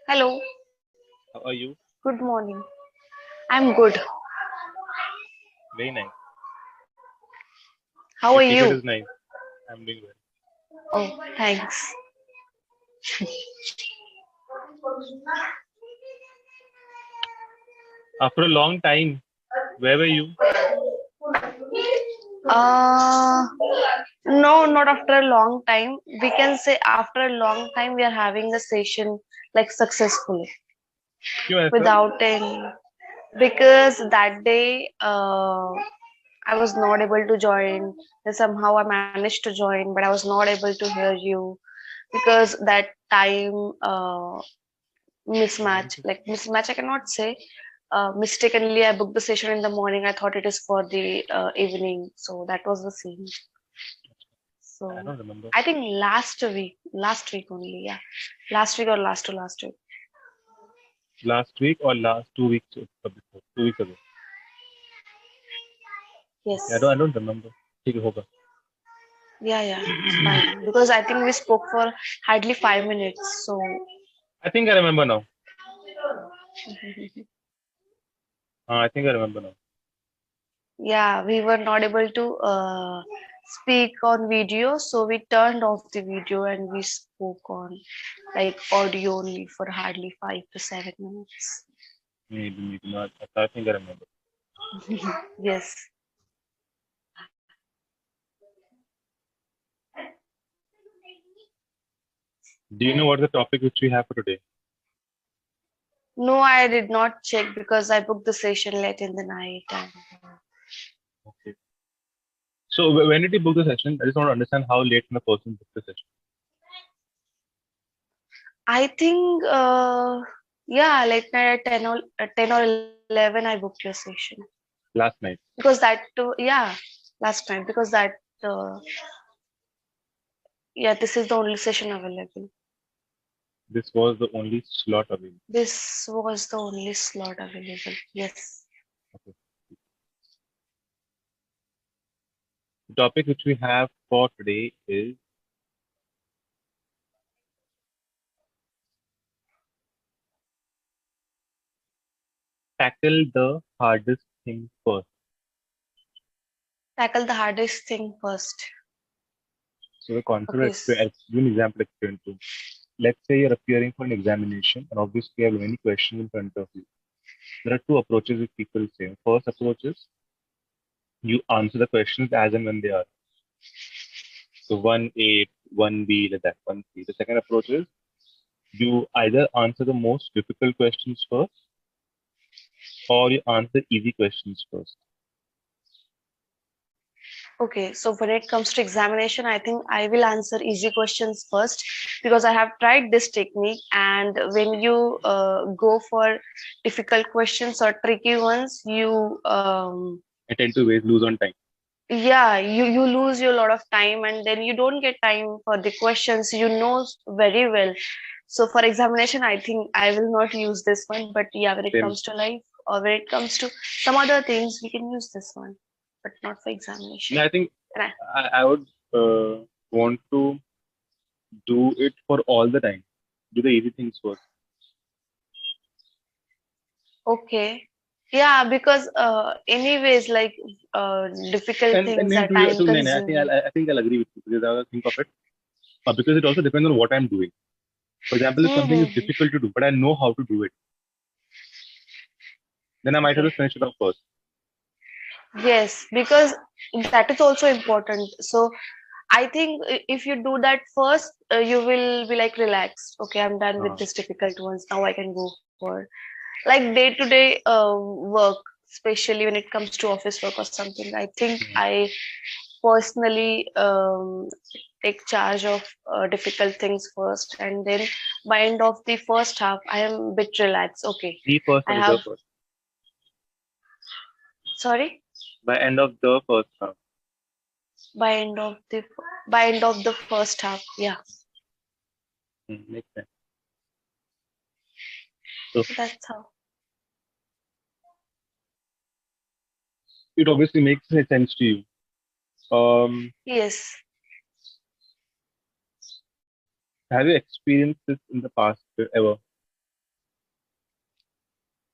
Hello, How are you? good morning. I'm good. Very nice. How Your are T-shirt you? is nice. I'm doing well. Oh, thanks. After a long time, where were you? Uh, no, not after a long time. We can say after a long time we are having a session like successfully You as well? without any because that day I was not able to join. Then somehow I managed to join, but I was not able to hear you because that time mismatch, like mismatch, I cannot say. Mistakenly, I booked the session in the morning. I thought it is for the evening, so that was the scene. I So don't remember. I think last week only, yeah, last week or last to last week. Last week or last 2 weeks before? 2 weeks ago. Okay, Yes, I don't remember. ठीक है, होगा. yeah, it's fine because I think we spoke for hardly 5 minutes. So I think I remember now. I think I remember now. yeah, we were not able to speak on video, so we turned off the video and we spoke on like audio only for hardly 5 to 7 minutes. Maybe not. I think I remember. Yes. Do you know what the topic which we have for today? No, I did not check because I booked the session late in the night. And Okay. So when did you book the session? I just want to understand how late the person booked the session. I think, yeah, late night at 10 or 11, I booked your session. Last night. Because that, yeah, last night, because that, uh, yeah, this is the only session available. This was the only slot available. This was the only slot available. Yes. Okay. The topic which we have for today is tackle the hardest thing first. Tackle the hardest thing first. So the concept, Okay. I'll give you an example explain to. Let's say you're appearing for an examination and obviously you have many questions in front of you. There are two approaches which people say. First approach is you answer the questions as and when they are. So 1A, 1B, like that, 1C. The second approach is you either answer the most difficult questions first or you answer easy questions first. Okay, so when it comes to examination, I think I will answer easy questions first because I have tried this technique. And when you go for difficult questions or tricky ones, I tend to lose on time. yeah, you lose your lot of time, and then you don't get time for the questions you know very well. So for examination, I think I will not use this one. But yeah, when it Same. comes to life or when it comes to some other things, we can use this one, but not for examination. And I think And I would want to do it for all the time. Do the easy things first. okay. Yeah, because anyways, like difficult And things then are time I think consuming. I think I'll agree with you because I will think of it. Because it also depends on what I'm doing. For example, if something is Mm-hmm. difficult to do, but I know how to do it, then I might have to Okay. finish it off first. Yes, because that is also important. So I think if you do that first, you will be like relaxed. Okay, I'm done with Uh, this difficult ones. Now I can go for like day-to-day work, especially when it comes to office work or something. I think mhm. I personally take charge of difficult things first, and then by end of the first half I am a bit relaxed. Okay, Be first I or have, the first. sorry, By end of the first half. by end of the by end of the first half, yeah. Makes sense. So So that's how. it obviously makes sense to you. Yes. Have you experienced this in the past ever?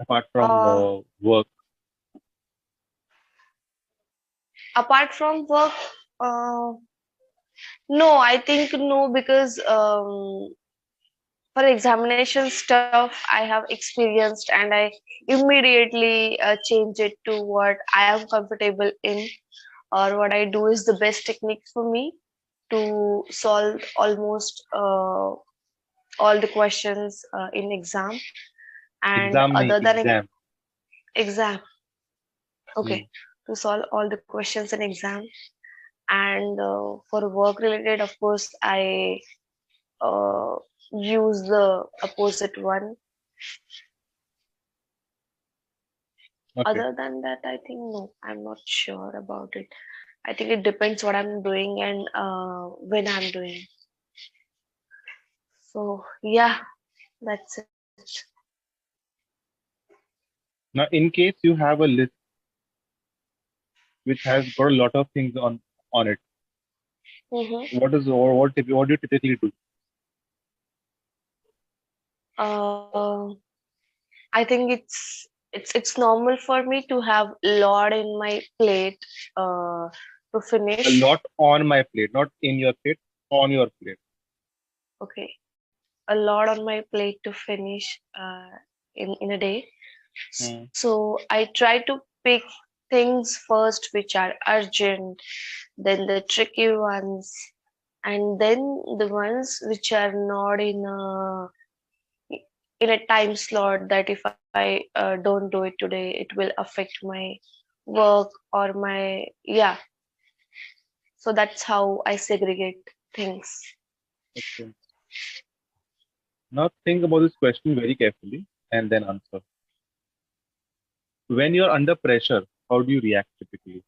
apart from Uh, work? Apart from work, no, I think no, because for examination stuff I have experienced and I immediately change it to what I am comfortable in, or what I do is the best technique for me to solve almost all the questions in exam. And Exam nahi, other than exam. exam, Hmm. okay, to solve all the questions in exam. And for work related, of course, I uh, use the opposite one. Okay. Other than that, I think no, I'm not sure about it. I think it depends what I'm doing and when I'm doing. So yeah, that's it. Now, in case you have a list which has got a lot of things on it, Mm-hmm. what do you typically do? Uh, I think it's normal for me to have lot in my plate to A finish. lot on my plate, not in your plate, on your plate. Okay, a lot on my plate to finish in a day. Hmm. So I try to pick things first which are urgent, then the tricky ones, and then the ones which are not in a time slot that if I don't do it today, it will affect my work or my, yeah. So that's how I segregate things. Okay. Now think about this question very carefully and then answer. When you're under pressure, how do you react typically?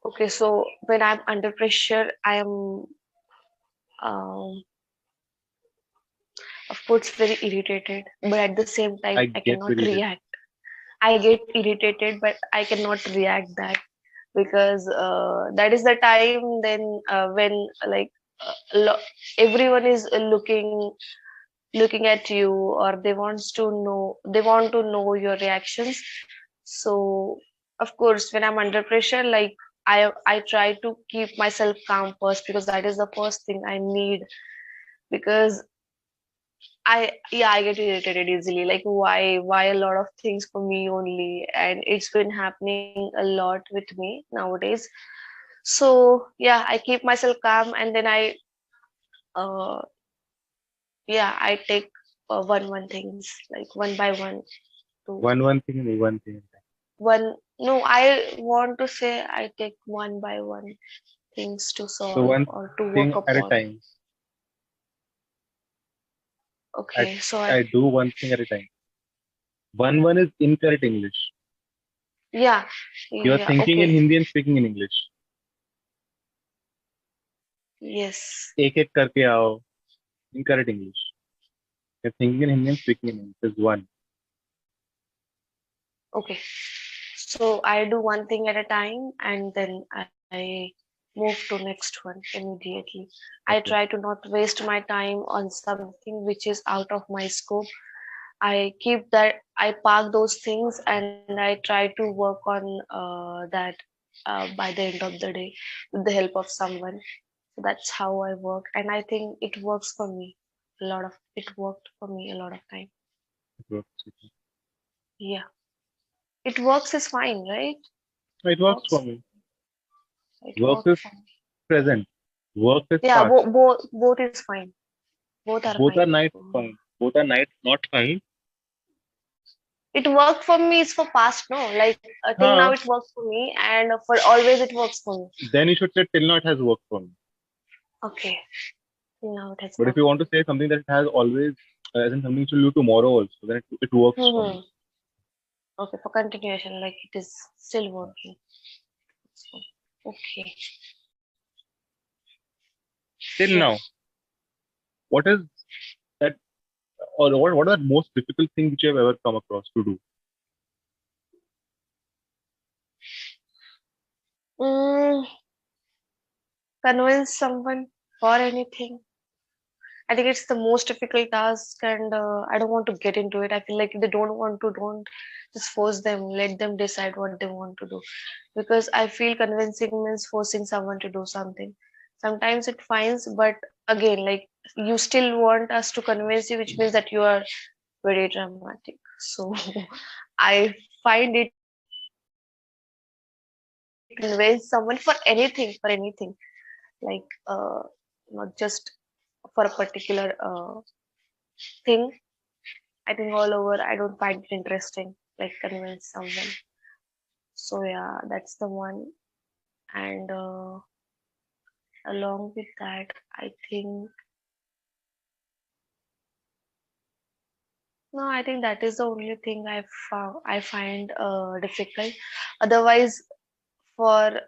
Okay, so when I'm under pressure, I am, um, of course, very irritated, but at the same time, I I get cannot irritated. react. I get irritated, but I cannot react that, because that is the time then when like everyone is looking at you, or they want to know your reactions. So of course, when I'm under pressure, like I try to keep myself calm first, because that is the first thing I need. Because I get irritated easily. Like why a lot of things for me only, and it's been happening a lot with me nowadays. So yeah, I keep myself calm, and then uh yeah, I take one things, like one by one to One thing and one thing. one. No, I want to say I take one by one things to So solve one or to work thing at a upon. time. I Okay, so I do one thing at a time. One is incorrect English. yeah, You're yeah, thinking in okay, Hindi and speaking in English. yes, एक एक करके आओ. Incorrect English. You're thinking in Hindi and speaking in English. Is one. okay. So I do one thing at a time, and then I move to next one immediately. I try Okay. to not waste my time on something which is out of my scope. I keep that, I park those things, and I try to work on that by the end of the day with the help of someone. So that's how I work, and I think it works for me. It worked for me a lot of time. It works. Yeah, it works is fine, right? It works for Works. me. It Works worked is for me. present. Work is Yeah, past. both is fine. Both are Both are fine. nice, fine. Both are nice, not fine. It worked for me is for past, no? Like till now Huh. it works for me, and for always it works for me. Then you should say till now it has worked for me. Okay, till now it has But if worked you for want to say something that it has always, as in something you should do tomorrow also, then it works me. for me. Okay, for continuation, like it is still working. So, okay. Till Yeah. now, what is that, or what are the most difficult thing which you have ever come across to do? Mm, convince someone for anything. I think it's the most difficult task, and I don't want to get into it. I feel like if they don't want to, don't just force them. Let them decide what they want to do. Because I feel convincing means forcing someone to do something. Sometimes it finds, but again, like you still want us to convince you, which means that you are very dramatic. So I find it very difficult to convince someone for anything, like not just for a particular thing. I think all over, I don't find it interesting, like convince someone. So yeah, that's the one. And along with that, I think no, I think that is the only thing I find difficult. Otherwise, for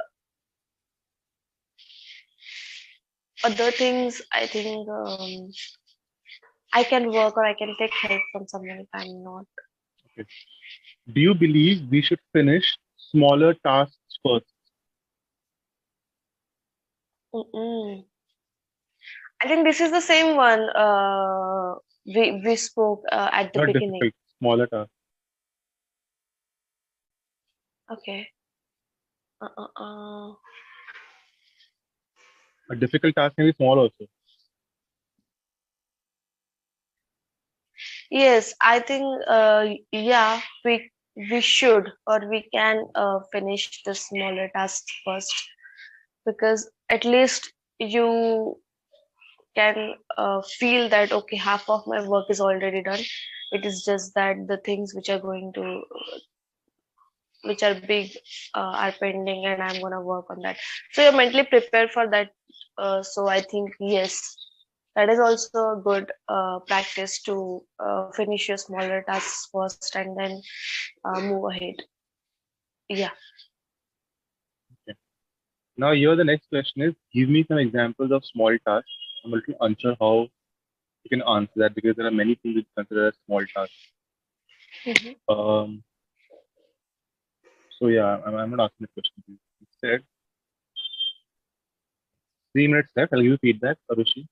other things, I think I can work or I can take help from someone if I'm not. Okay. Do you believe we should finish smaller tasks first? Mm-mm. I think this is the same one we spoke at the Not beginning. difficult, smaller tasks. Okay. Uh, uh, uh. A difficult task can be small also. Yes, I think yeah, we should or we can finish the smaller tasks first, because at least you can feel that okay, half of my work is already done. It is just that the things which are going to which are big are pending, and I'm gonna work on that. So you're mentally prepared for that. So I think yes, that is also a good practice to finish your smaller tasks first and then move ahead. Yeah. Okay. Now here the next question is, give me some examples of small tasks. I'm a little unsure how you can answer that because there are many things which consider as small tasks. Mhm. Um, so yeah, I'm not asking the question to you. Instead, 3 minutes left. I'll give you feedback, Arushi.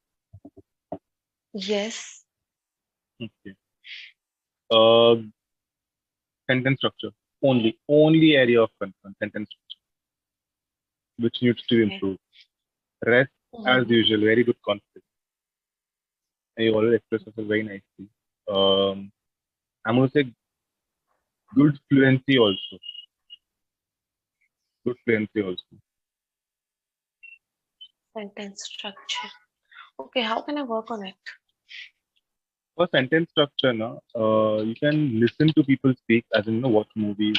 Yes. Okay. Uh, Sentence structure. Only area of concern. Sentence structure, which needs to Okay. improve. Rest, as Mhm. usual, very good confidence. And you always express yourself very nicely. I'm going to say good fluency also. Good fluency also. Sentence structure. Okay, how can I work on it? For sentence structure, no, you can listen to people speak, as in, watch movies,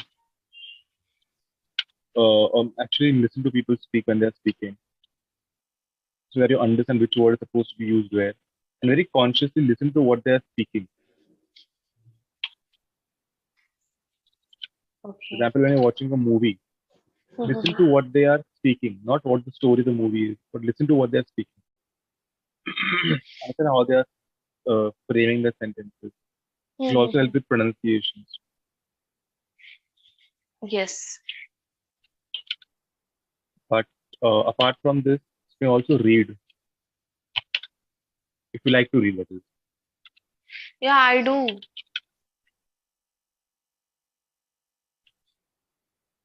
or actually listen to people speak when they're speaking, so that you understand which word is supposed to be used where, and very consciously listen to what they're speaking. For Okay. example, when you're watching a movie, listen to Mhm. what they are speaking, not what the story of the movie is, but listen to what they're speaking. Understand how they are framing the sentences. It will also help Mhm. with pronunciations. Yes. But apart from this, you can also read if you like to read, that is. Yeah, I do.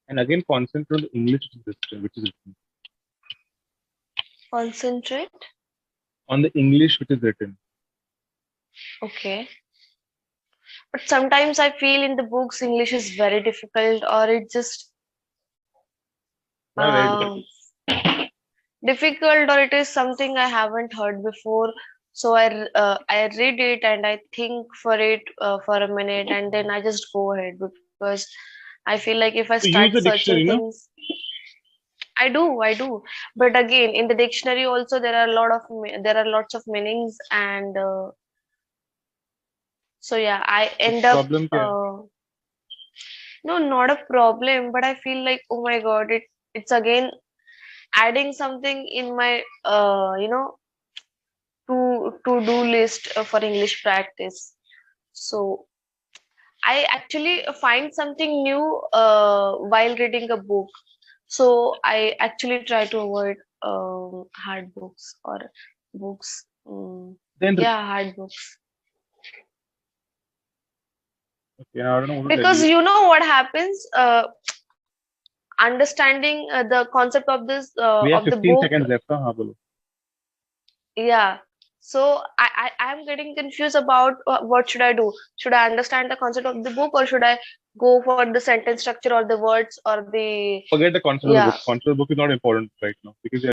And again, concentrate on the English which is written. Concentrate. On the English which is written. Okay. But sometimes I feel in the books English is very difficult, or it just Yeah, very uh, difficult. difficult, or it is something I haven't heard before. So I read it and I think for it for a minute, and then I just go ahead because I feel like if I So start use the searching dictionary, no? things, I do. But again, in the dictionary also there are a lot of there are lots of meanings, and so yeah, I तो end up problem क्या है? no, not a problem, but I feel like oh my god, it's again adding something in my to do list for English practice. So I actually find something new while reading a book. So I actually try to avoid. hard books or books. Then Yeah, hard books. okay, I don't know what to tell Because you. you know what happens, understanding the concept of this We have of the 15 book. seconds left. हाँ बोलो. Yeah. So I'm getting confused about what should I do? Should I understand the concept of the book, or should I go for the sentence structure or the words or the Forget the concept of the yeah. book. Concept of the book is not important right now because